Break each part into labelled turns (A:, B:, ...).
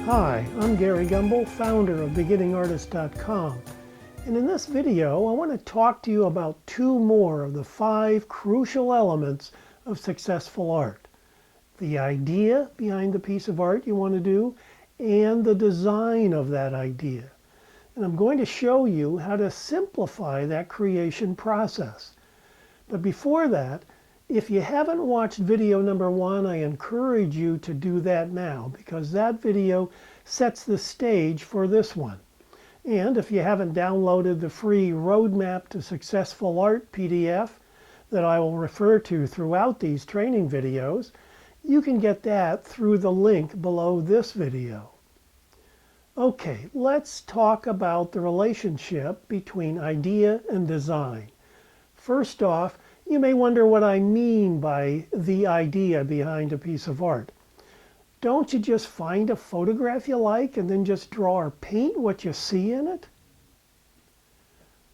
A: Hi, I'm Gary Gumble, founder of BeginningArtist.com, and in this video I want to talk to you about two more of the 5 crucial elements of successful art. The idea behind the piece of art you want to do, and the design of that idea. And I'm going to show you how to simplify that creation process. But before that, if you haven't watched video number 1, I encourage you to do that now, because that video sets the stage for this one. And if you haven't downloaded the free Roadmap to Successful Art PDF that I will refer to throughout these training videos, you can get that through the link below this video. Okay, let's talk about the relationship between idea and design. First off, you may wonder what I mean by the idea behind a piece of art. Don't you just find a photograph you like and then just draw or paint what you see in it?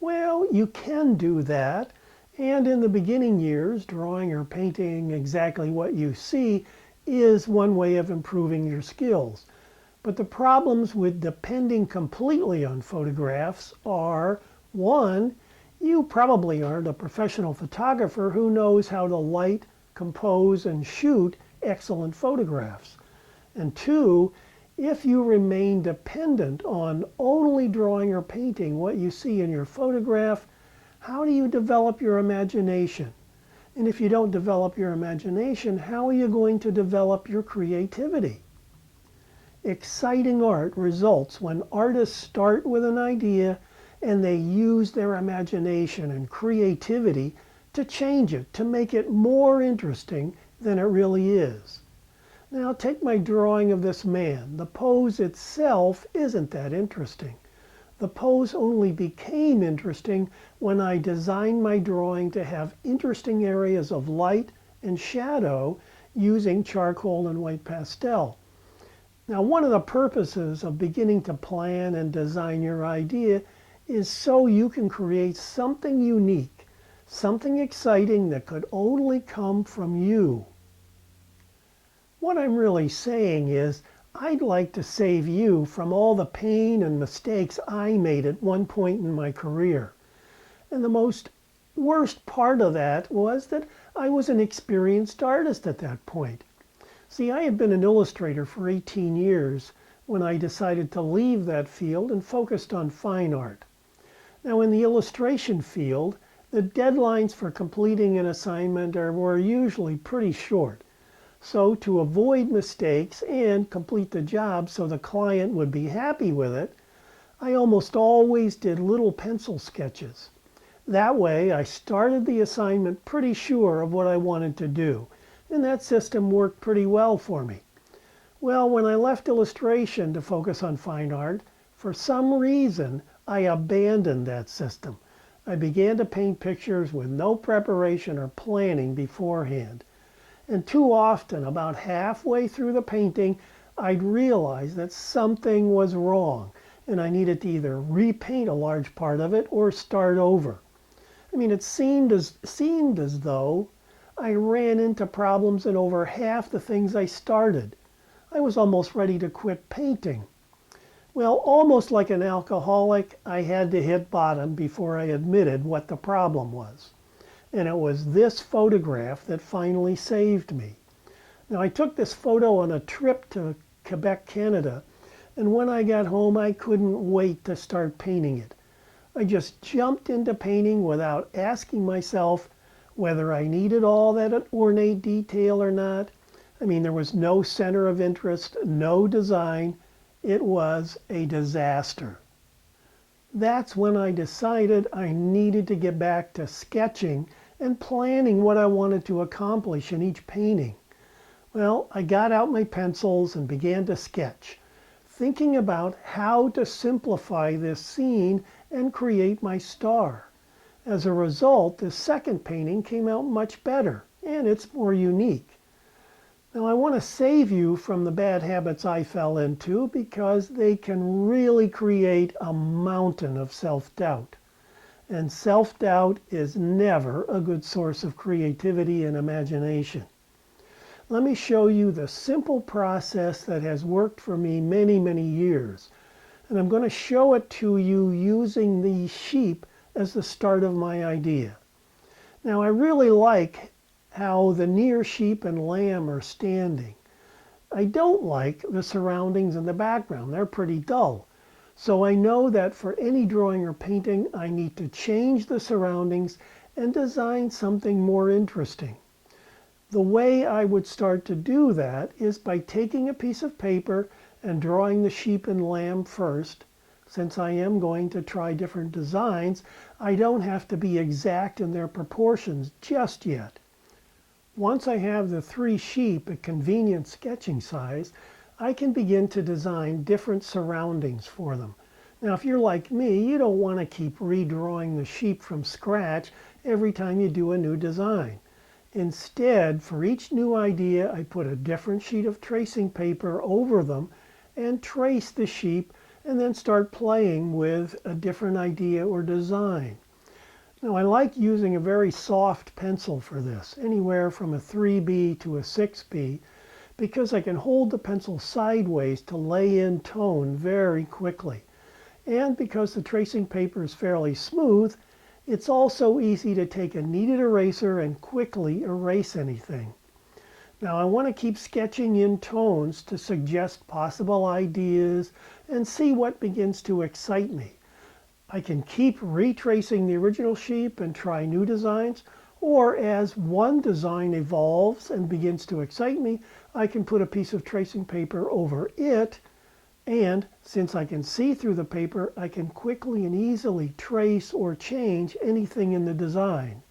A: Well, you can do that, and in the beginning years, drawing or painting exactly what you see is one way of improving your skills. But the problems with depending completely on photographs are, 1, you probably aren't a professional photographer who knows how to light, compose, and shoot excellent photographs. And 2, if you remain dependent on only drawing or painting what you see in your photograph, how do you develop your imagination? And if you don't develop your imagination, how are you going to develop your creativity? Exciting art results when artists start with an idea and they use their imagination and creativity to change it, to make it more interesting than it really is. Now take my drawing of this man. The pose itself isn't that interesting. The pose only became interesting when I designed my drawing to have interesting areas of light and shadow using charcoal and white pastel. Now, one of the purposes of beginning to plan and design your idea is so you can create something unique, something exciting that could only come from you. What I'm really saying is, I'd like to save you from all the pain and mistakes I made at one point in my career. And the worst part of that was that I was an experienced artist at that point. See, I had been an illustrator for 18 years when I decided to leave that field and focused on fine art. Now, in the illustration field, the deadlines for completing an assignment were usually pretty short. So to avoid mistakes and complete the job so the client would be happy with it, I almost always did little pencil sketches. That way, I started the assignment pretty sure of what I wanted to do, and that system worked pretty well for me. Well, when I left illustration to focus on fine art, for some reason, I abandoned that system. I began to paint pictures with no preparation or planning beforehand. And too often, about halfway through the painting, I'd realize that something was wrong, and I needed to either repaint a large part of it or start over. I mean, it seemed as though I ran into problems in over half the things I started. I was almost ready to quit painting. Well, almost like an alcoholic, I had to hit bottom before I admitted what the problem was. And it was this photograph that finally saved me. Now, I took this photo on a trip to Quebec, Canada, and when I got home, I couldn't wait to start painting it. I just jumped into painting without asking myself whether I needed all that ornate detail or not. I mean, there was no center of interest, no design. It was a disaster. That's when I decided I needed to get back to sketching and planning what I wanted to accomplish in each painting. Well, I got out my pencils and began to sketch, thinking about how to simplify this scene and create my star. As a result, the second painting came out much better, and it's more unique. Now, I want to save you from the bad habits I fell into because they can really create a mountain of self-doubt. And self-doubt is never a good source of creativity and imagination. let me show you the simple process that has worked for me many, many years. And I'm going to show it to you using the sheep as the start of my idea. Now I really like how the near sheep and lamb are standing. I don't like the surroundings in the background. They're pretty dull. So I know that for any drawing or painting, I need to change the surroundings and design something more interesting. The way I would start to do that is by taking a piece of paper and drawing the sheep and lamb first. Since I am going to try different designs, I don't have to be exact in their proportions just yet. Once I have the 3 sheep at convenient sketching size, I can begin to design different surroundings for them. Now, if you're like me, you don't want to keep redrawing the sheep from scratch every time you do a new design. Instead, for each new idea, I put a different sheet of tracing paper over them and trace the sheep and then start playing with a different idea or design. Now, I like using a very soft pencil for this, anywhere from a 3B to a 6B, because I can hold the pencil sideways to lay in tone very quickly. And because the tracing paper is fairly smooth, it's also easy to take a kneaded eraser and quickly erase anything. Now I want to keep sketching in tones to suggest possible ideas and see what begins to excite me. I can keep retracing the original sheep and try new designs, or as one design evolves and begins to excite me, I can put a piece of tracing paper over it. And since I can see through the paper, I can quickly and easily trace or change anything in the design.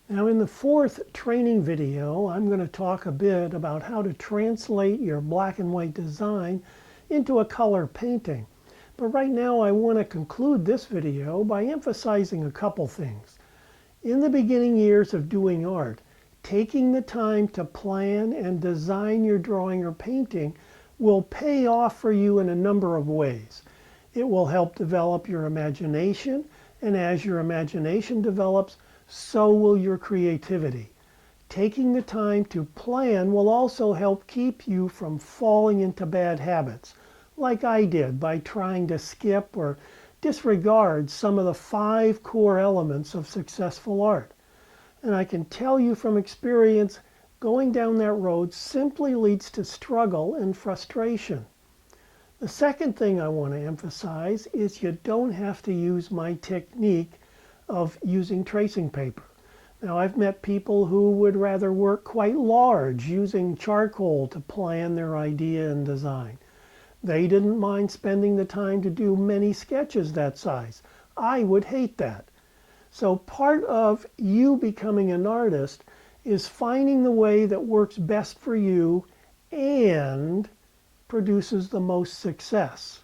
A: Now in the 4th training video, I'm going to talk a bit about how to translate your black and white design into a color painting. But right now I want to conclude this video by emphasizing a couple things. In the beginning years of doing art, taking the time to plan and design your drawing or painting will pay off for you in a number of ways. It will help develop your imagination, and as your imagination develops, so will your creativity. Taking the time to plan will also help keep you from falling into bad habits, like I did by trying to skip or disregard some of the 5 core elements of successful art. And I can tell you from experience, going down that road simply leads to struggle and frustration. The second thing I want to emphasize is you don't have to use my technique of using tracing paper. Now, I've met people who would rather work quite large using charcoal to plan their idea and design. They didn't mind spending the time to do many sketches that size. I would hate that. So part of you becoming an artist is finding the way that works best for you and produces the most success.